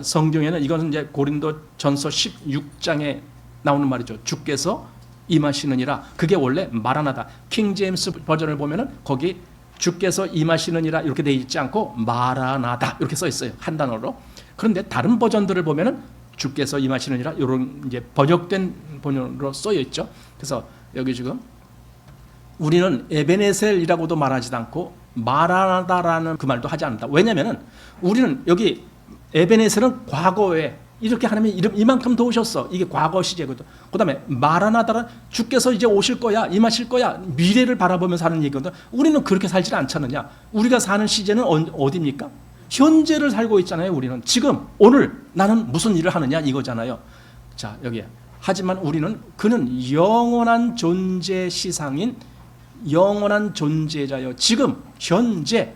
성경에는 이거는 이제 고린도전서 16장에 나오는 말이죠. 주께서 임하시느니라. 그게 원래 마라나다. 킹 제임스 버전을 보면은 거기 주께서 임하시느니라 이렇게 돼 있지 않고 마라나다 이렇게 써 있어요. 한 단어로. 그런데 다른 버전들을 보면은 주께서 임하시느니라 이런 이제 번역된 번역으로 쓰여 있죠. 그래서 여기 지금 우리는 에베네셀이라고도 말하지 않고 마라나다라는 그 말도 하지 않는다. 왜냐하면은 우리는 여기 에베네셀은 과거에 이렇게 하나님이 이만큼 도우셨어. 이게 과거 시제거든. 그 다음에 마라나다는 주께서 이제 오실 거야, 임하실 거야. 미래를 바라보면서 하는 얘기거든. 우리는 그렇게 살지 않잖느냐. 우리가 사는 시제는 어디입니까? 현재를 살고 있잖아요. 우리는 지금 오늘 나는 무슨 일을 하느냐 이거잖아요. 자, 여기에 하지만 우리는 그는 영원한 존재 시상인 영원한 존재자여 지금 현재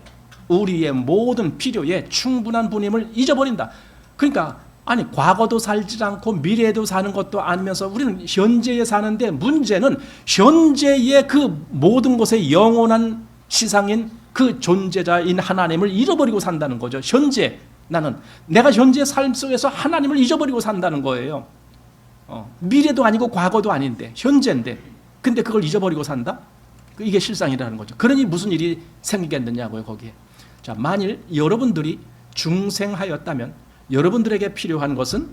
우리의 모든 필요에 충분한 분임을 잊어버린다. 그러니까 아니 과거도 살지 않고 미래에도 사는 것도 아니면서 우리는 현재에 사는데 문제는 현재의 그 모든 것의 영원한 시상인 그 존재자인 하나님을 잃어버리고 산다는 거죠. 현재 나는 내가 현재 삶 속에서 하나님을 잊어버리고 산다는 거예요. 미래도 아니고 과거도 아닌데 현재인데 근데 그걸 잊어버리고 산다? 이게 실상이라는 거죠. 그러니 무슨 일이 생기겠느냐고요 거기에. 자, 만일 여러분들이 중생하였다면 여러분들에게 필요한 것은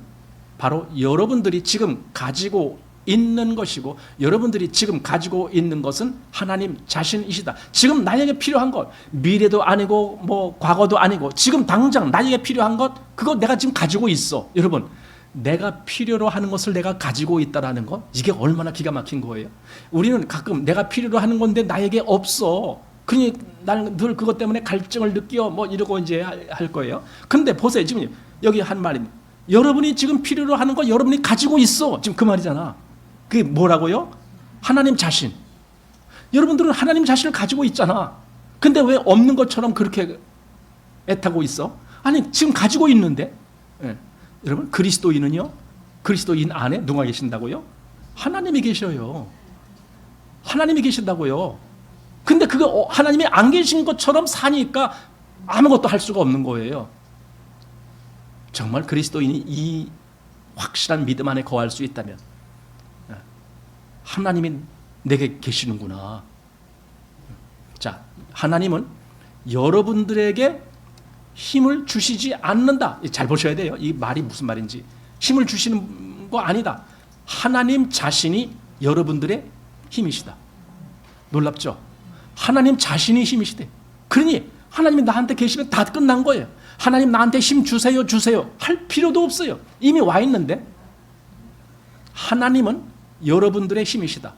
바로 여러분들이 지금 가지고 있는 것이고 여러분들이 지금 가지고 있는 것은 하나님 자신이시다. 지금 나에게 필요한 것 미래도 아니고 뭐 과거도 아니고 지금 당장 나에게 필요한 것 그거 내가 지금 가지고 있어. 여러분 내가 필요로 하는 것을 내가 가지고 있다라는 것 이게 얼마나 기가 막힌 거예요. 우리는 가끔 내가 필요로 하는 건데 나에게 없어. 그러니 나는 늘 그것 때문에 갈증을 느껴 뭐 이러고 이제 할 거예요. 근데 보세요. 지금 여기 한 말입니다. 여러분이 지금 필요로 하는 거 여러분이 가지고 있어. 지금 그 말이잖아. 그게 뭐라고요? 하나님 자신. 여러분들은 하나님 자신을 가지고 있잖아. 근데 왜 없는 것처럼 그렇게 애타고 있어? 아니 지금 가지고 있는데. 예. 여러분 그리스도인은요. 그리스도인 안에 누가 계신다고요? 하나님이 계셔요. 하나님이 계신다고요. 근데 그거 하나님이 안 계신 것처럼 사니까 아무것도 할 수가 없는 거예요. 정말 그리스도인이 이 확실한 믿음 안에 거할 수 있다면 하나님이 내게 계시는구나. 자, 하나님은 여러분들에게 힘을 주시지 않는다. 잘 보셔야 돼요. 이 말이 무슨 말인지. 힘을 주시는 거 아니다. 하나님 자신이 여러분들의 힘이시다. 놀랍죠? 하나님 자신이 힘이시대. 그러니 하나님이 나한테 계시면 다 끝난 거예요. 하나님 나한테 힘 주세요 주세요 할 필요도 없어요. 이미 와 있는데. 하나님은 여러분들의 힘이시다.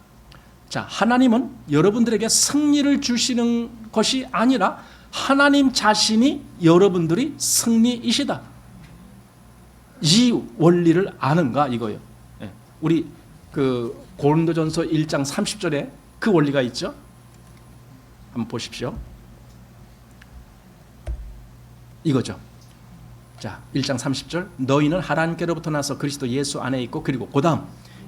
자, 하나님은 여러분들에게 승리를 주시는 것이 아니라 하나님 자신이 여러분들이 승리이시다. 이 원리를 아는가 이거예요. 우리 그 고린도전서 1장 30절에 그 원리가 있죠. 한번 보십시오. 이거죠. 자, 1장 30절. 너희는 하나님께로부터 나서 그리스도 예수 안에 있고, 그리고 그 다음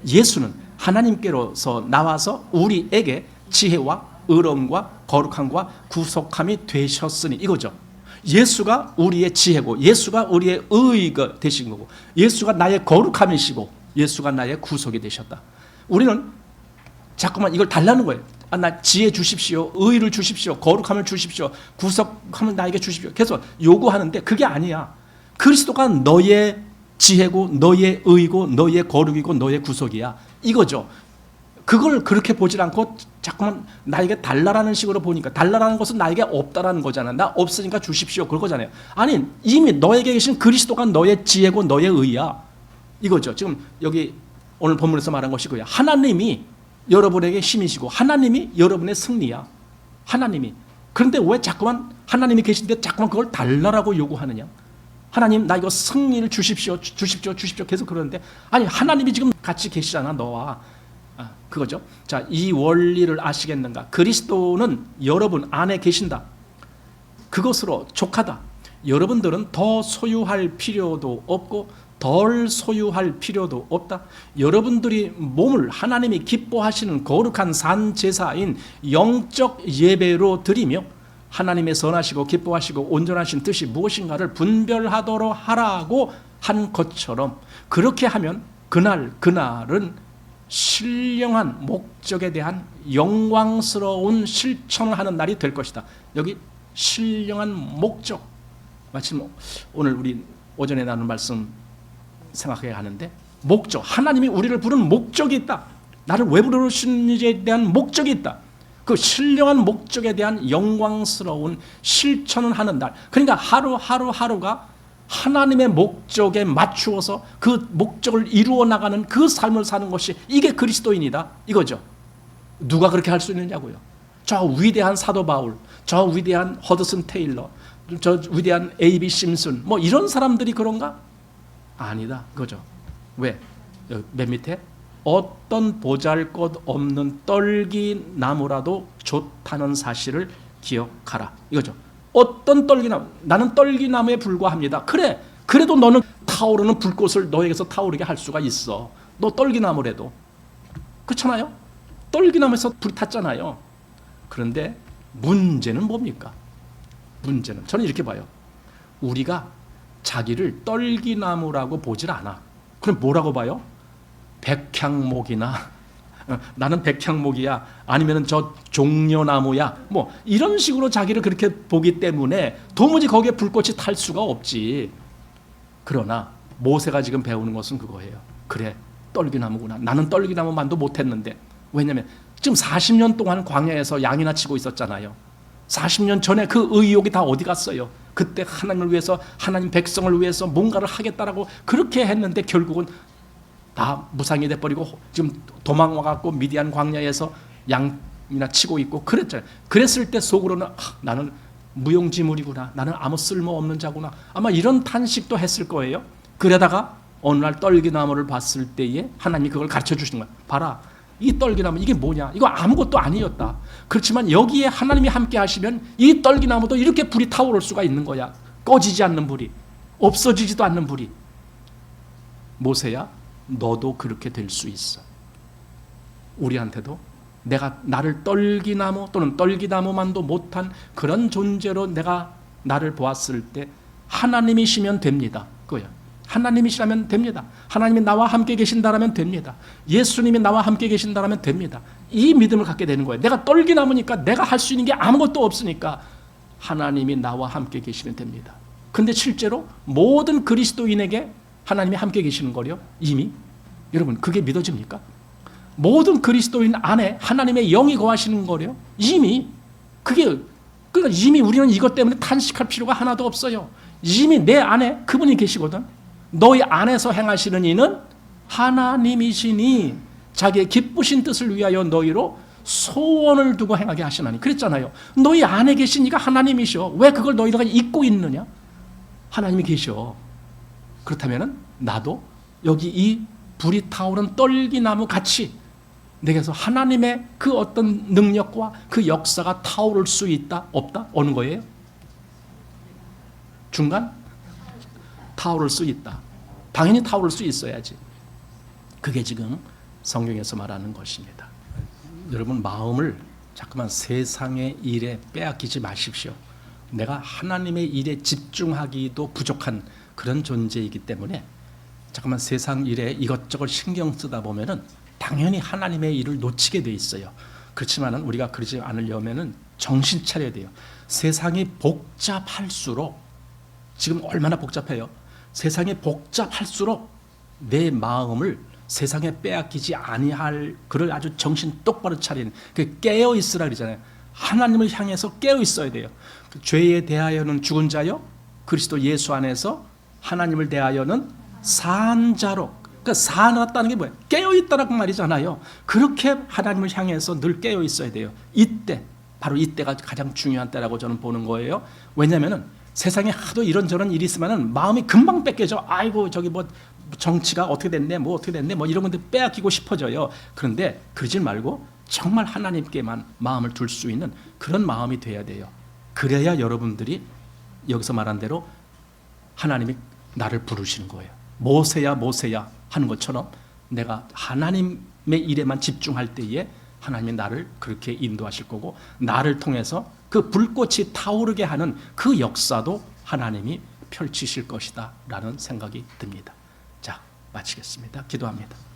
예수는 하나님께로서 나와서 우리에게 지혜와 의로움과 거룩함과 구속함이 되셨으니, 이거죠. 예수가 우리의 지혜고, 예수가 우리의 의가 되신 거고, 예수가 나의 거룩함이시고, 예수가 나의 구속이 되셨다. 우리는 자꾸만 이걸 달라는 거예요. 아, 나 지혜 주십시오, 의를 주십시오, 거룩함을 주십시오, 구속함을 나에게 주십시오. 계속 요구하는데 그게 아니야. 그리스도가 너의 지혜고, 너의 의고, 너의 거룩이고, 너의 구속이야. 이거죠. 그걸 그렇게 보질 않고 자꾸만 나에게 달라라는 식으로 보니까, 달라라는 것은 나에게 없다라는 거잖아. 나 없으니까 주십시오, 그럴 거잖아요. 아니, 이미 너에게 계신 그리스도가 너의 지혜고 너의 의야. 이거죠. 지금 여기 오늘 본문에서 말한 것이고요. 하나님이 여러분에게 힘이시고, 하나님이 여러분의 승리야. 하나님이. 그런데 왜 자꾸만 하나님이 계신데 자꾸만 그걸 달라라고 요구하느냐? 하나님, 나 이거 승리를 주십시오, 주십시오, 주십시오 계속 그러는데, 아니, 하나님이 지금 같이 계시잖아, 너와. 그거죠. 자, 이 원리를 아시겠는가? 그리스도는 여러분 안에 계신다. 그것으로 족하다. 여러분들은 더 소유할 필요도 없고 덜 소유할 필요도 없다. 여러분들이 몸을 하나님이 기뻐하시는 거룩한 산 제사인 영적 예배로 드리며 하나님의 선하시고 기뻐하시고 온전하신 뜻이 무엇인가를 분별하도록 하라고 한 것처럼, 그렇게 하면 그날은 신령한 목적에 대한 영광스러운 실천을 하는 날이 될 것이다. 여기 신령한 목적, 마침 오늘 우리 오전에 나눈 말씀 생각해 하는데, 목적, 하나님이 우리를 부르는 목적이 있다. 나를 왜 부르시는지에 대한 목적이 있다. 그 신령한 목적에 대한 영광스러운 실천을 하는 날. 그러니까 하루가 하나님의 목적에 맞추어서 그 목적을 이루어 나가는 그 삶을 사는 것이, 이게 그리스도인이다, 이거죠. 누가 그렇게 할 수 있느냐고요. 저 위대한 사도 바울, 저 위대한 허드슨 테일러, 저 위대한 A.B. 심슨, 뭐 이런 사람들이 그런가? 아니다, 그거죠. 왜? 맨 밑에 어떤 보잘것없는 떨기나무라도 좋다는 사실을 기억하라, 이거죠. 어떤 떨기나무, 나는 떨기나무에 불과합니다. 그래, 그래도 너는 타오르는 불꽃을 너에게서 타오르게 할 수가 있어. 너 떨기나무래도. 그렇잖아요. 떨기나무에서 불이 탔잖아요. 그런데 문제는 뭡니까? 문제는, 저는 이렇게 봐요. 우리가 자기를 떨기나무라고 보질 않아. 그럼 뭐라고 봐요? 백향목이나 나는 백향목이야, 아니면 저 종려나무야, 뭐 이런 식으로 자기를 그렇게 보기 때문에 도무지 거기에 불꽃이 탈 수가 없지. 그러나 모세가 지금 배우는 것은 그거예요. 그래, 떨기나무구나. 나는 떨기나무만도 못했는데. 왜냐하면 지금 40년 동안 광야에서 양이나 치고 있었잖아요. 40년 전에 그 의욕이 다 어디 갔어요? 그때 하나님을 위해서, 하나님 백성을 위해서 뭔가를 하겠다라고 그렇게 했는데 결국은 다 무상이 돼버리고 지금 도망와갖고 미디안 광야에서 양이나 치고 있고 그랬잖아요. 그랬을 때 속으로는 나는 무용지물이구나, 나는 아무 쓸모없는 자구나, 아마 이런 탄식도 했을 거예요. 그러다가 어느 날 떨기나무를 봤을 때에 하나님이 그걸 가르쳐 주시는 거예요. 봐라, 이 떨기나무 이게 뭐냐, 이거 아무것도 아니었다. 그렇지만 여기에 하나님이 함께 하시면 이 떨기나무도 이렇게 불이 타오를 수가 있는 거야. 꺼지지 않는 불이, 없어지지도 않는 불이. 모세야, 너도 그렇게 될 수 있어. 우리한테도 나를 떨기나무 또는 떨기나무만도 못한 그런 존재로 나를 보았을 때 하나님이시면 됩니다. 그거야. 하나님이시라면 됩니다. 하나님이 나와 함께 계신다라면 됩니다. 예수님이 나와 함께 계신다라면 됩니다. 이 믿음을 갖게 되는 거예요. 내가 떨기나무니까, 내가 할 수 있는 게 아무것도 없으니까 하나님이 나와 함께 계시면 됩니다. 근데 실제로 모든 그리스도인에게 하나님이 함께 계시는 거요. 이미 여러분 그게 믿어집니까? 모든 그리스도인 안에 하나님의 영이 거하시는 거요. 이미 그러니까 이미 우리는 이것 때문에 탄식할 필요가 하나도 없어요. 이미 내 안에 그분이 계시거든. 너희 안에서 행하시는 이는 하나님이시니 자기의 기쁘신 뜻을 위하여 너희로 소원을 두고 행하게 하시나니. 그랬잖아요. 너희 안에 계신 이가 하나님이셔. 왜 그걸 너희가 잊고 있느냐? 하나님이 계셔. 그렇다면 나도 여기 이 불이 타오른 떨기나무 같이 내게서 하나님의 그 어떤 능력과 그 역사가 타오를 수 있다? 없다? 어느 거예요? 중간? 타오를 수 있다. 당연히 타오를 수 있어야지. 그게 지금 성경에서 말하는 것입니다. 여러분 마음을 자꾸만 세상의 일에 빼앗기지 마십시오. 내가 하나님의 일에 집중하기도 부족한 그런 존재이기 때문에 잠깐만 세상 일에 이것저것 신경 쓰다 보면은 당연히 하나님의 일을 놓치게 돼 있어요. 그렇지만은 우리가 그러지 않으려면은 정신 차려야 돼요. 세상이 복잡할수록 지금 얼마나 복잡해요. 세상이 복잡할수록 내 마음을 세상에 빼앗기지 아니할 그를 아주 정신 똑바로 차리는 그 깨어 있으라 그러잖아요. 하나님을 향해서 깨어 있어야 돼요. 그 죄에 대하여는 죽은 자요, 그리스도 예수 안에서 하나님을 대하여는 산 자로. 그러니까 살았다는 게 뭐예요? 깨어 있다라고 말이잖아요. 그렇게 하나님을 향해서 늘 깨어 있어야 돼요. 이때 바로 이때가 가장 중요한 때라고 저는 보는 거예요. 왜냐하면은 세상에 하도 이런저런 일이 있으면은 마음이 금방 뺏겨져. 아이고 저기 뭐 정치가 어떻게 됐네, 뭐 어떻게 됐네, 뭐 이런 건데 빼앗기고 싶어져요. 그런데 그러지 말고 정말 하나님께만 마음을 둘 수 있는 그런 마음이 돼야 돼요. 그래야 여러분들이 여기서 말한 대로 하나님이 나를 부르시는 거예요. 모세야 모세야 하는 것처럼 내가 하나님의 일에만 집중할 때에 하나님이 나를 그렇게 인도하실 거고, 나를 통해서 그 불꽃이 타오르게 하는 그 역사도 하나님이 펼치실 것이다 라는 생각이 듭니다. 자, 마치겠습니다. 기도합니다.